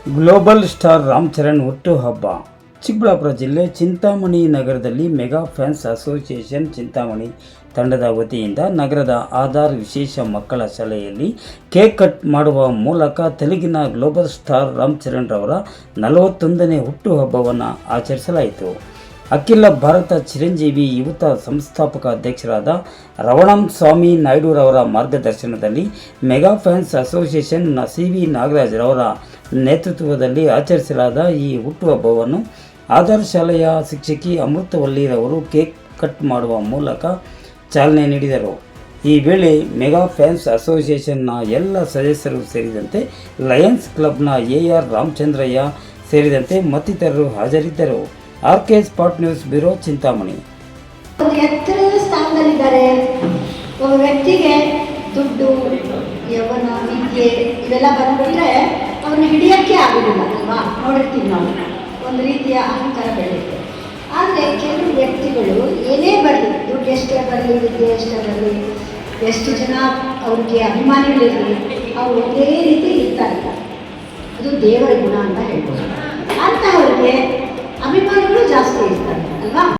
Global star Ram Charan ಹುಟ್ಟುಹಬ್ಬ. ಚಿಕ್ಕಬಳ್ಳಾಪುರ ಜಿಲ್ಲೆ ಚಿಂತಾಮಣಿ ನಗರದಲ್ಲಿ ಮೆಗಾ ಫ್ಯಾನ್ಸ್ ಅಸೋಸಿಯೇಷನ್ ಚಿಂತಾಮಣಿ ತಂಡದ ವತಿಯಿಂದ ನಗರದ ಆಧಾರ್ ವಿಶೇಷ ಮಕ್ಕಳ ಶಾಲೆಯಲ್ಲಿ ಕೇಕ್ ಕಟ್ ಮಾಡುವ ಮೂಲಕ ತೆಲುಗಿನ ಗ್ಲೋಬಲ್ ಸ್ಟಾರ್ ರಾಮ್ ಚರಣ್ ರವರ 41ನೇ ಹುಟ್ಟುಹಬ್ಬವನ್ನು ಆಚರಿಸಲಾಯಿತು. ಅಖಿಲ ಭಾರತ ಚಿರಂಜೀವಿ ಯುವತ ಸಂಸ್ಥಾಪಕ ಅಧ್ಯಕ್ಷರಾದ ರವಣಂ ಸ್ವಾಮಿ ನಾಯ್ಡುರವರ ಮಾರ್ಗದರ್ಶನದಲ್ಲಿ mega fans association CV. Nagaraj ರವರ ನೇತೃತ್ವದಲ್ಲಿ ಆಚರಿಸಲಾದ ಈ ಹುಟ್ಟುಹಬ್ಬವನ್ನು ಆಧಾರ್ ಶಾಲೆಯ ಶಿಕ್ಷಕಿ ಅಮೃತವಲ್ಲಿರವರು ಕೇಕ್ ಕಟ್ ಮಾಡುವ ಮೂಲಕ ಚಾಲನೆ ನೀಡಿದರು. ಈ ವೇಳೆ ಮೆಗಾ ಫ್ಯಾನ್ಸ್ ಅಸೋಸಿಯೇಷನ್ನ ಎಲ್ಲ ಸದಸ್ಯರು ಸೇರಿದಂತೆ ಲಯನ್ಸ್ ಕ್ಲಬ್ನ ಎ.ಆರ್. ರಾಮಚಂದ್ರಯ್ಯ ಸೇರಿದಂತೆ ಮತ್ತಿತರರು ಹಾಜರಿದ್ದರು. RK spot news bureau Chintamani. ಒಂದು ಎತ್ತರದ ಸ್ಥಾನದಲ್ಲಿದ್ದಾರೆ. ಒಬ್ಬ ವ್ಯಕ್ತಿಗೆ ದುಡ್ಡು, ಯೌವನ, ವಿದ್ಯೆ ಇವೆಲ್ಲ ಬಂದ್ಬಿಟ್ರೆ ಅವ್ರನ್ನ ಹಿಡಿಯೋಕ್ಕೆ ಆಗೋದಿಲ್ಲ ಅಲ್ವಾ? ನೋಡಿರ್ತೀವಿ ನಾವು, ಒಂದು ರೀತಿಯ ಅಹಂಕಾರ ಬೆಳೆಯುತ್ತೆ. ಆದರೆ ಕೆಲವು ವ್ಯಕ್ತಿಗಳು ಏನೇ ಬರಲಿ, ದುಡ್ಡು ಎಷ್ಟೇ ಬರಲಿ, ವಿದ್ಯೆ ಎಷ್ಟೇ ಬರಲಿ, ಎಷ್ಟು ಜನ ಅವ್ರಿಗೆ ಅಭಿಮಾನಿಗಳಿರಲಿ, ಅವರು ಒಂದೇ ರೀತಿ ಇರ್ತಾರೆ. ಅದು ದೇವರ ಗುಣ ಅಂತ ಹೇಳ್ಬೋದು. ಅಂತಹವ್ರಿಗೆ ಅಭಿಮಾನಿಗಳು ಜಾಸ್ತಿ ಇರ್ತಾರೆ ಅಲ್ವಾ?